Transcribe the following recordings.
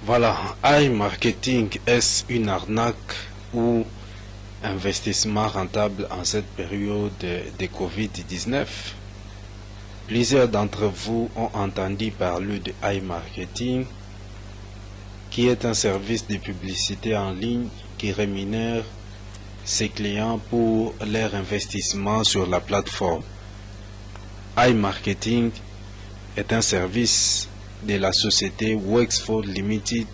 Voilà, iMarketing, est-ce une arnaque ou investissement rentable en cette période de Covid-19? Plusieurs d'entre vous ont entendu parler de iMarketing, qui est un service de publicité en ligne qui rémunère ses clients pour leur investissement sur la plateforme. iMarketing est un service de la société Wexford Limited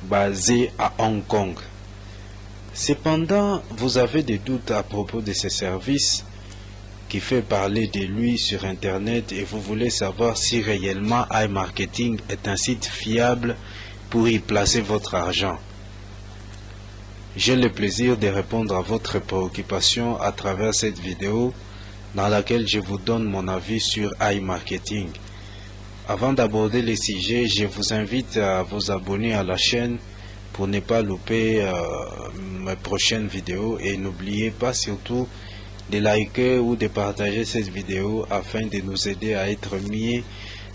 basée à Hong Kong. Cependant, vous avez des doutes à propos de ce service qui fait parler de lui sur Internet et vous voulez savoir si réellement iMarketing est un site fiable pour y placer votre argent. J'ai le plaisir de répondre à votre préoccupation à travers cette vidéo dans laquelle je vous donne mon avis sur iMarketing. Avant d'aborder le sujet, je vous invite à vous abonner à la chaîne pour ne pas louper mes prochaines vidéos et n'oubliez pas surtout de liker ou de partager cette vidéo afin de nous aider à être mieux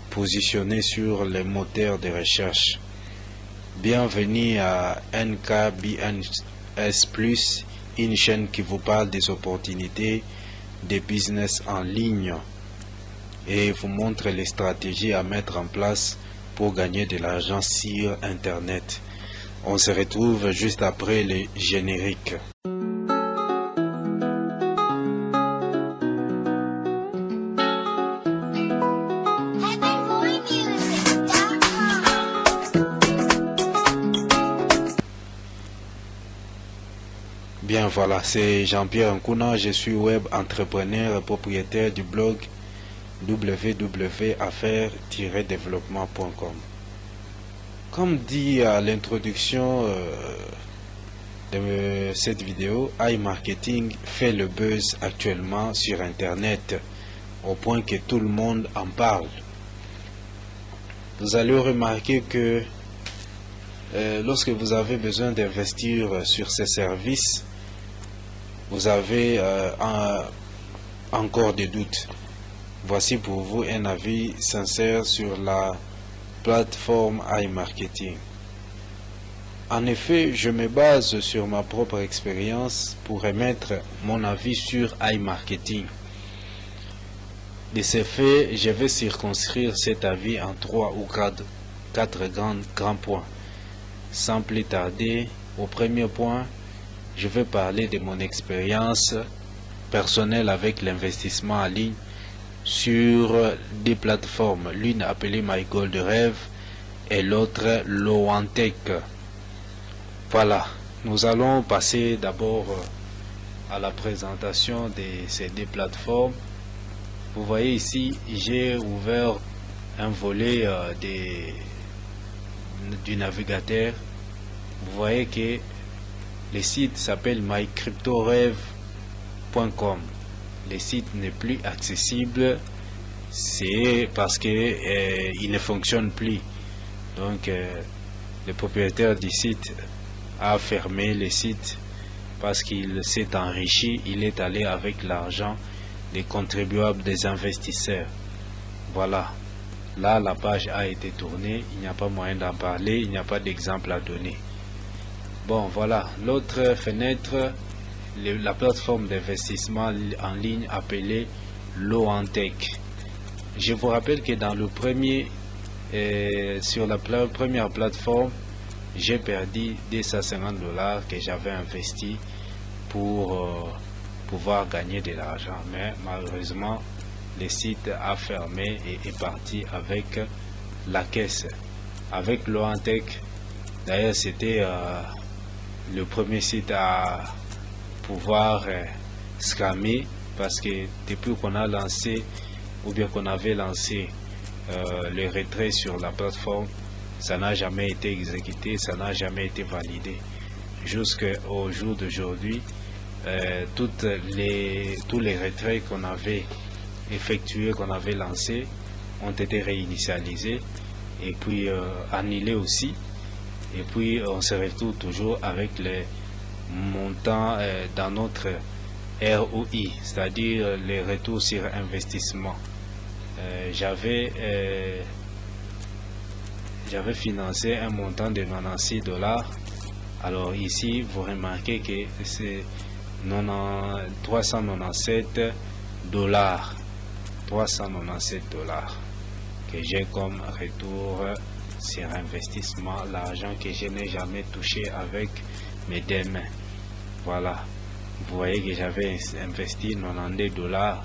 positionnés sur les moteurs de recherche. Bienvenue à NKBNS+, une chaîne qui vous parle des opportunités de business en ligne et vous montre les stratégies à mettre en place pour gagner de l'argent sur Internet. On se retrouve juste après le générique. Bien voilà, c'est Jean-Pierre Nkuna, je suis web entrepreneur et propriétaire du blog www.affaires-développement.com. Comme dit à l'introduction de cette vidéo, iMarketing fait le buzz actuellement sur Internet au point que tout le monde en parle. Vous allez remarquer que lorsque vous avez besoin d'investir sur ces services, vous avez encore des doutes. Voici pour vous un avis sincère sur la plateforme iMarketing. En effet, je me base sur ma propre expérience pour émettre mon avis sur iMarketing. De ce fait, je vais circonscrire cet avis en 3 ou 4 grands points. Sans plus tarder, au premier point, je vais parler de mon expérience personnelle avec l'investissement en ligne sur des plateformes, l'une appelée My Gold Rêve et l'autre Lowantech. Voilà, nous allons passer d'abord à la présentation de ces deux plateformes. Vous voyez ici, j'ai ouvert un volet du navigateur. Vous voyez que le site s'appelle mycryptorêve.com. Le site n'est plus accessible, c'est parce que il ne fonctionne plus. Donc le propriétaire du site a fermé le site parce qu'il s'est enrichi, il est allé avec l'argent des contribuables, des investisseurs. Voilà, là la page a été tournée, il n'y a pas moyen d'en parler, il n'y a pas d'exemple à donner. Bon voilà, l'autre fenêtre, la plateforme d'investissement en ligne appelée Lowantech. Je vous rappelle que dans le premier, sur la première plateforme, j'ai perdu 250 $ que j'avais investi pour pouvoir gagner de l'argent. Mais malheureusement, le site a fermé et est parti avec la caisse. Avec Lowantech, d'ailleurs c'était le premier site à pouvoir scammer parce que depuis qu'on a lancé ou bien qu'on avait lancé le retrait sur la plateforme, ça n'a jamais été exécuté, ça n'a jamais été validé. Jusqu'au jour d'aujourd'hui, tous les retraits qu'on avait effectués, qu'on avait lancés, ont été réinitialisés et puis annulés aussi. Et puis on se retrouve toujours avec les montants dans notre ROI, c'est-à-dire les retours sur investissement. J'avais j'avais financé un montant de 96 $. Alors ici, vous remarquez que c'est 397 $. 397 $ que j'ai comme retour sur investissement, l'argent que je n'ai jamais touché avec mes deux mains. Voilà, vous voyez que j'avais investi 92 $.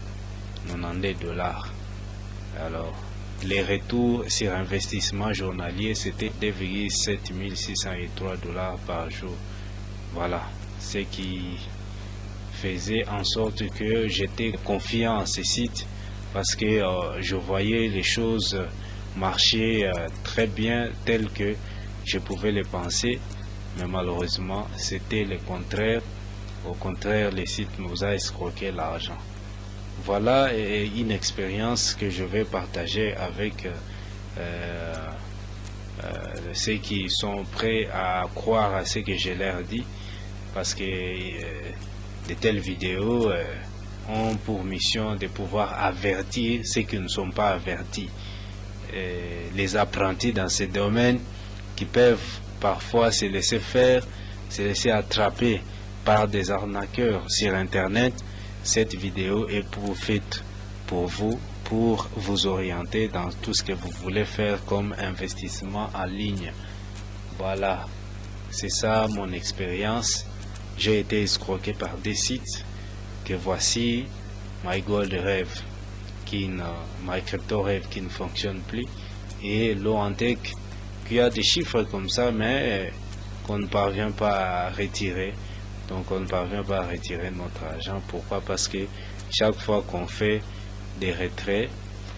92 $. Alors, les retours sur investissement journalier, c'était 2,7 603 $ par jour. Voilà, ce qui faisait en sorte que j'étais confiant en ce site, parce que je voyais les choses marcher très bien tel que je pouvais les penser, mais malheureusement c'était le contraire. Au contraire, le site nous a escroqué l'argent. Voilà une expérience que je vais partager avec ceux qui sont prêts à croire à ce que je leur dis, parce que de telles vidéos ont pour mission de pouvoir avertir ceux qui ne sont pas avertis. Les apprentis dans ce domaine qui peuvent parfois se laisser faire, se laisser attraper par des arnaqueurs sur internet. Cette vidéo est faite pour vous, pour vous orienter dans tout ce que vous voulez faire comme investissement en ligne. Voilà, c'est ça mon expérience. J'ai été escroqué par des sites que voici, My Gold Rêve, My Crypto Rêve qui ne fonctionne plus, et Loantec qui a des chiffres comme ça, mais qu'on ne parvient pas à retirer. Donc on ne parvient pas à retirer notre argent. Pourquoi? Parce que chaque fois qu'on fait des retraits,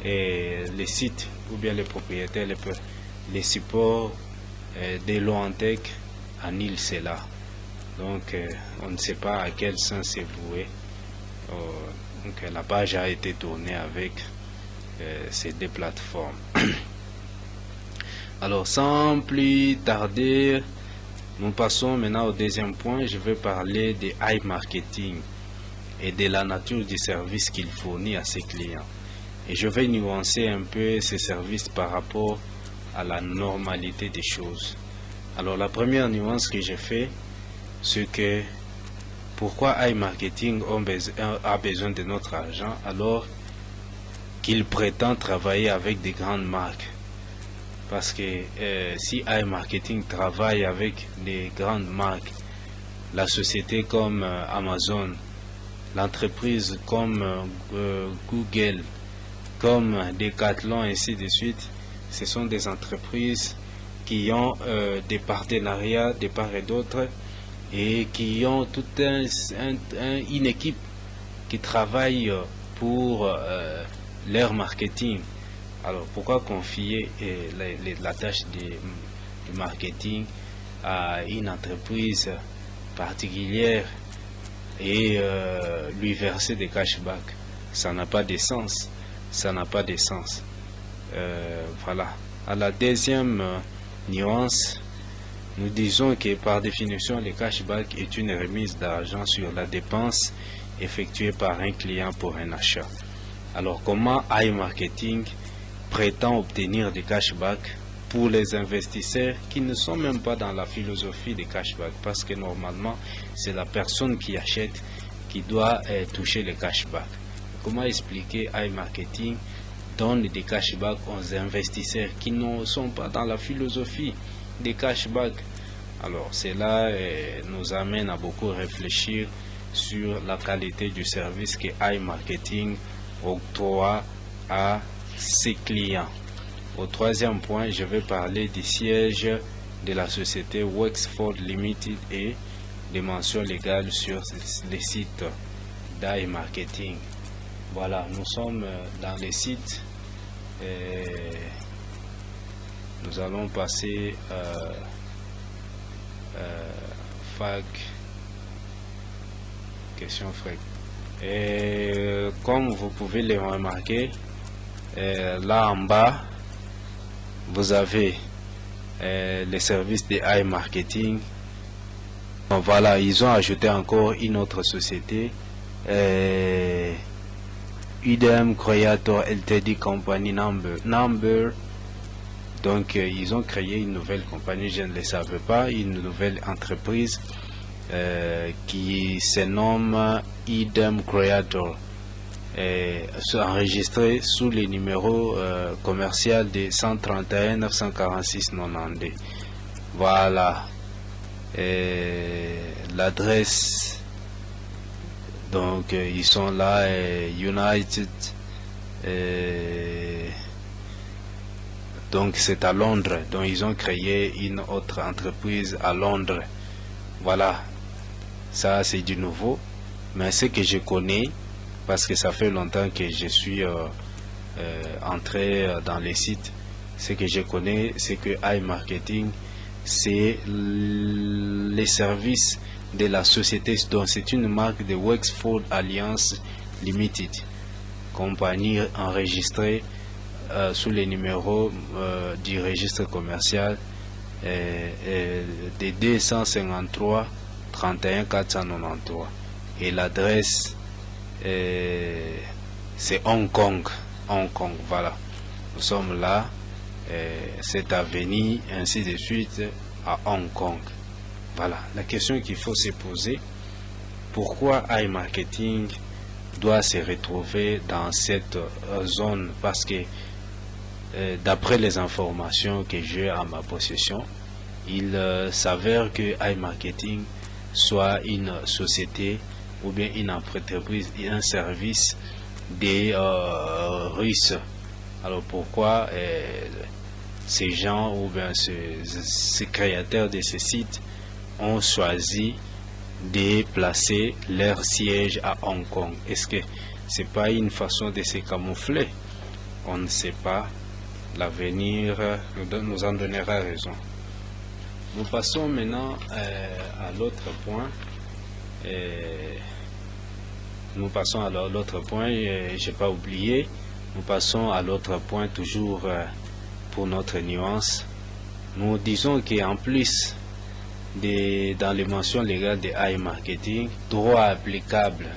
et les sites ou bien les propriétaires, les supports de Loantec annulent cela. Donc on ne sait pas à quel sens c'est voué. Donc la page a été tournée avec ces deux plateformes. Alors sans plus tarder, nous passons maintenant au deuxième point. Je vais parler de iMarketing et de la nature du service qu'il fournit à ses clients. Et je vais nuancer un peu ces services par rapport à la normalité des choses. Alors la première nuance que j'ai fait, c'est que pourquoi iMarketing a besoin de notre argent alors qu'il prétend travailler avec des grandes marques. Parce que si iMarketing travaille avec des grandes marques, la société comme Amazon, l'entreprise comme Google, comme Decathlon, ainsi de suite, ce sont des entreprises qui ont des partenariats de part et d'autre et qui ont toute une équipe qui travaille pour leur marketing. Alors pourquoi confier la tâche de marketing à une entreprise particulière et lui verser des cashbacks? Ça n'a pas de sens. Ça n'a pas de sens. Voilà. À la deuxième nuance, nous disons que par définition, le cashback est une remise d'argent sur la dépense effectuée par un client pour un achat. Alors comment iMarketing prétend obtenir des cashbacks pour les investisseurs qui ne sont même pas dans la philosophie des cashbacks, parce que normalement c'est la personne qui achète qui doit toucher les cashbacks. Comment expliquer iMarketing donne des cashbacks aux investisseurs qui ne sont pas dans la philosophie des cashbacks? Alors cela nous amène à beaucoup réfléchir sur la qualité du service que iMarketing octroie à ses clients. Au troisième point, je vais parler du siège de la société Wexford Limited et des mentions légales sur les sites d'iMarketing. Voilà, nous sommes dans les sites et nous allons passer fac question fréquente. Et comme vous pouvez le remarquer, là en bas vous avez les services de iMarketing. Voilà, ils ont ajouté encore une autre société, Udemy Creator Ltd Company number Donc ils ont créé une nouvelle compagnie, je ne le savais pas, une nouvelle entreprise qui se nomme Idem Creator, enregistré sous le numéro commercial de 131 946 92. Voilà l'adresse. Donc ils sont là, United. Donc c'est à Londres. Donc ils ont créé une autre entreprise à Londres. Voilà, ça c'est du nouveau. Mais ce que je connais, parce que ça fait longtemps que je suis entré dans les sites, ce que je connais, c'est que iMarketing, c'est les services de la société. Donc c'est une marque de Wexford Alliance Limited, compagnie enregistrée sous les numéros du registre commercial de 253 31 493, et l'adresse c'est Hong Kong. Voilà, nous sommes là, cette avenue ainsi de suite à Hong Kong. Voilà la question qu'il faut se poser: pourquoi iMarketing doit se retrouver dans cette zone? Parce que d'après les informations que j'ai à ma possession, il s'avère que iMarketing soit une société ou bien une entreprise et un service des Russes. Alors pourquoi ces gens ou bien ces créateurs de ces sites ont choisi de placer leur siège à Hong Kong? Est-ce que c'est pas une façon de se camoufler? On ne sait pas. L'avenir nous en donnera raison. Nous passons maintenant à l'autre point. Nous passons à l'autre point, j'ai pas oublié. Nous passons à l'autre point, toujours pour notre nuance. Nous disons qu'en plus dans les mentions légales de iMarketing, droit applicable,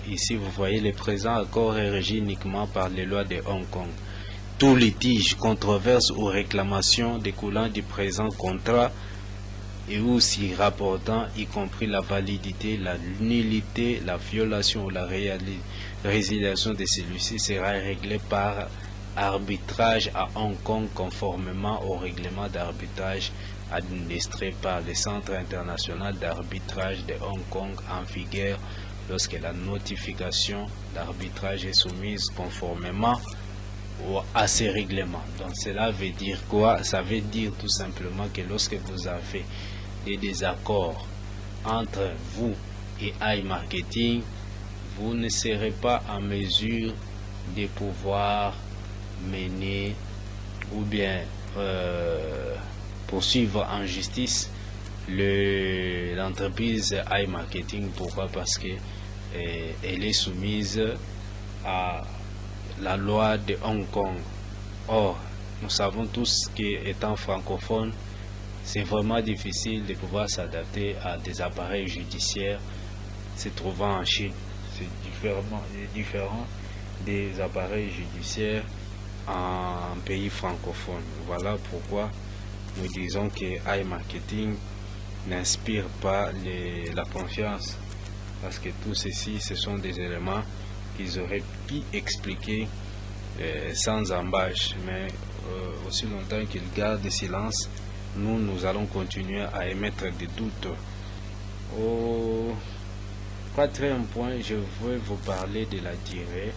ici vous voyez le présent accord est régi uniquement par les lois de Hong Kong. Tout litige, controverse ou réclamation découlant du présent contrat et ou s'y rapportant, y compris la validité, la nullité, la violation ou la résiliation de celui-ci, sera réglé par arbitrage à Hong Kong conformément au règlement d'arbitrage administré par le Centre international d'arbitrage de Hong Kong en vigueur lorsque la notification d'arbitrage est soumise conformément à ces règlements. Donc cela veut dire quoi? Ça veut dire tout simplement que lorsque vous avez des désaccords entre vous et iMarketing, vous ne serez pas en mesure de pouvoir mener ou bien poursuivre en justice l'entreprise iMarketing. Pourquoi? Parce que elle est soumise à la loi de Hong Kong. Or, nous savons tous qu'étant francophone, c'est vraiment difficile de pouvoir s'adapter à des appareils judiciaires se trouvant en Chine. C'est différent des appareils judiciaires en pays francophone. Voilà pourquoi nous disons que iMarketing n'inspire pas la confiance, parce que tout ceci, ce sont des éléments qu'ils auraient pu expliquer sans embâche, mais aussi longtemps qu'ils gardent silence, nous allons continuer à émettre des doutes. Au quatrième point, je veux vous parler de la durée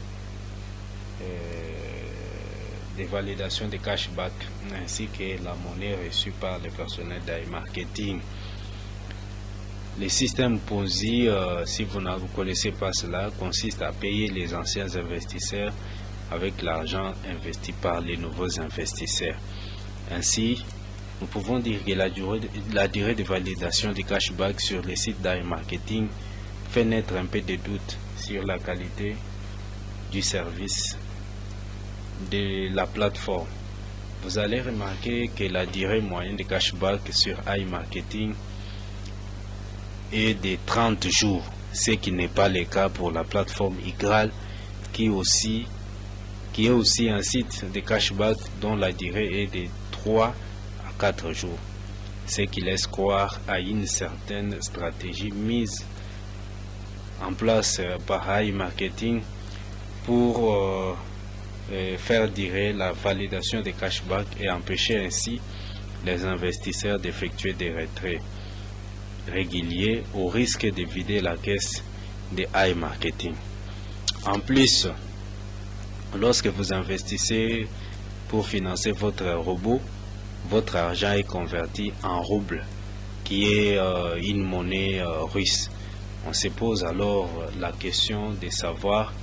des validations de cashback ainsi que la monnaie reçue par le personnel d'iMarketing. Le système Ponzi, si vous ne connaissez pas cela, consiste à payer les anciens investisseurs avec l'argent investi par les nouveaux investisseurs. Ainsi, nous pouvons dire que la durée de validation du cashback sur les sites d'iMarketing fait naître un peu de doute sur la qualité du service de la plateforme. Vous allez remarquer que la durée moyenne de cashback sur iMarketing est de 30 jours, ce qui n'est pas le cas pour la plateforme Igral, qui aussi qui est aussi un site de cashback dont la durée est de 3 à 4 jours, ce qui laisse croire à une certaine stratégie mise en place par iMarketing pour faire durer la validation des cashbacks et empêcher ainsi les investisseurs d'effectuer des retraits réguliers au risque de vider la caisse de iMarketing. En plus, lorsque vous investissez pour financer votre robot, votre argent est converti en rouble, qui est une monnaie russe. On se pose alors la question de savoir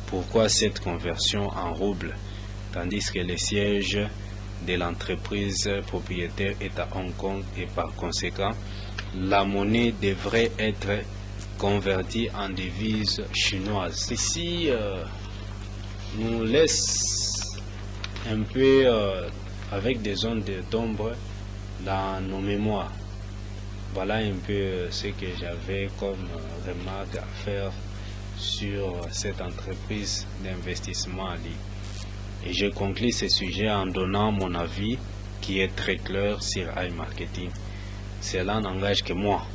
pourquoi cette conversion en rouble, tandis que le siège de l'entreprise propriétaire est à Hong Kong et par conséquent, la monnaie devrait être convertie en devise chinoise. Ceci nous laisse un peu avec des zones d'ombre dans nos mémoires. Voilà un peu ce que j'avais comme remarque à faire sur cette entreprise d'investissement en ligne. Et je conclue ce sujet en donnant mon avis qui est très clair sur iMarketing. Cela n'engage que moi.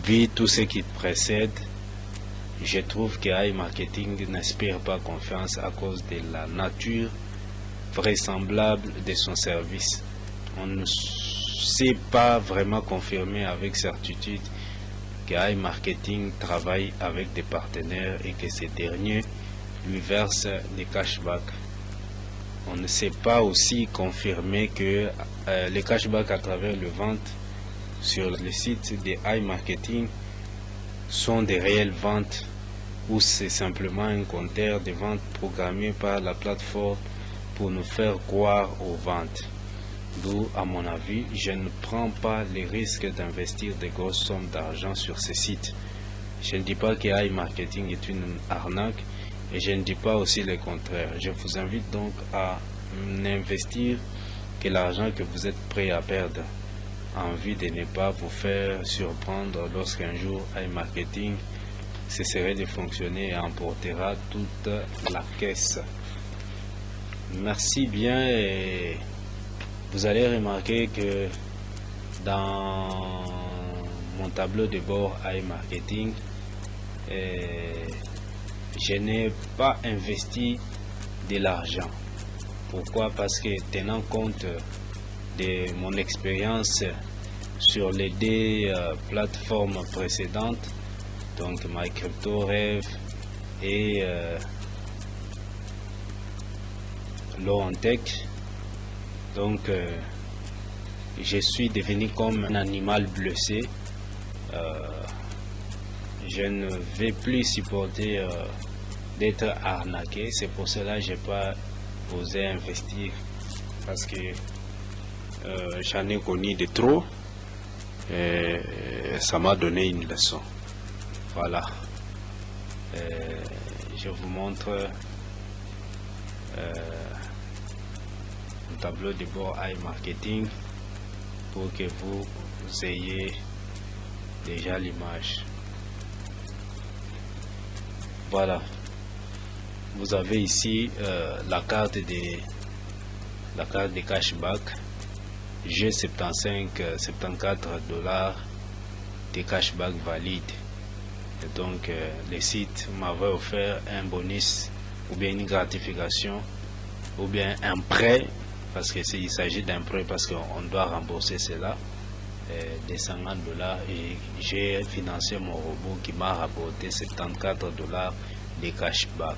Vu tout ce qui précède, je trouve que iMarketing n'inspire pas confiance à cause de la nature vraisemblable de son service. On ne sait pas vraiment confirmer avec certitude que iMarketing travaille avec des partenaires et que ces derniers lui versent des cashbacks. On ne sait pas aussi confirmer que les cashbacks à travers le vente sur le site de iMarketing sont des réelles ventes ou c'est simplement un compteur de vente programmé par la plateforme pour nous faire croire aux ventes. D'où, à mon avis, je ne prends pas les risques d'investir de grosses sommes d'argent sur ces sites. Je ne dis pas que iMarketing est une arnaque et je ne dis pas aussi le contraire. Je vous invite donc à n'investir que l'argent que vous êtes prêt à perdre, en vue de ne pas vous faire surprendre lorsqu'un jour iMarketing cesserait de fonctionner et emportera toute la caisse. Merci bien et vous allez remarquer que dans mon tableau de bord iMarketing, je n'ai pas investi de l'argent. Pourquoi? Parce que tenant compte de mon expérience sur les deux plateformes précédentes, donc MyCryptoRev et Lorentech, donc je suis devenu comme un animal blessé. Je ne vais plus supporter d'être arnaqué. C'est pour cela que je n'ai pas osé investir, parce que j'en ai connu de trop et ça m'a donné une leçon. Voilà. Je vous montre un tableau de bord iMarketing pour que vous ayez déjà l'image. Voilà, vous avez ici la carte de cashback. J'ai 74 $ de cashback valide. Et donc le site m'avait offert un bonus ou bien une gratification ou bien un prêt, parce que il s'agit d'un prêt parce qu'on doit rembourser cela de 50 $ et j'ai financé mon robot qui m'a rapporté 74 $ de cashback.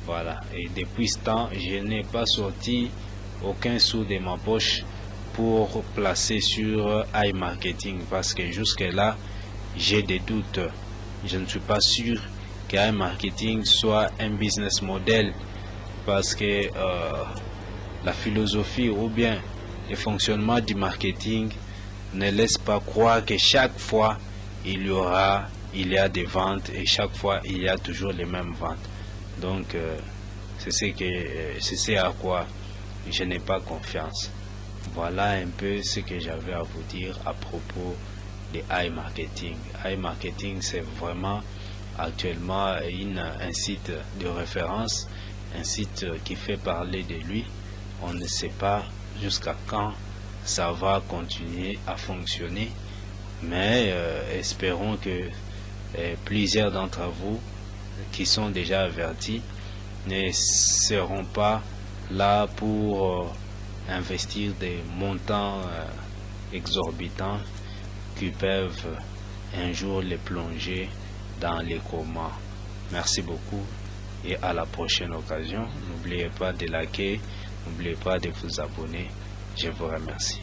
Voilà, et depuis ce temps je n'ai pas sorti aucun sou de ma poche pour placer sur iMarketing, parce que jusque là j'ai des doutes. Je ne suis pas sûr que iMarketing soit un business model, parce que la philosophie ou bien le fonctionnement du marketing ne laisse pas croire que chaque fois il y a des ventes et chaque fois il y a toujours les mêmes ventes. Donc c'est ce à quoi je n'ai pas confiance. Voilà un peu ce que j'avais à vous dire à propos de iMarketing. iMarketing, c'est vraiment actuellement un site de référence un site qui fait parler de lui. On ne sait pas jusqu'à quand ça va continuer à fonctionner, mais espérons que plusieurs d'entre vous qui sont déjà avertis ne seront pas là pour investir des montants exorbitants qui peuvent un jour les plonger dans les comas. Merci beaucoup et à la prochaine occasion. N'oubliez pas de liker, n'oubliez pas de vous abonner. Je vous remercie.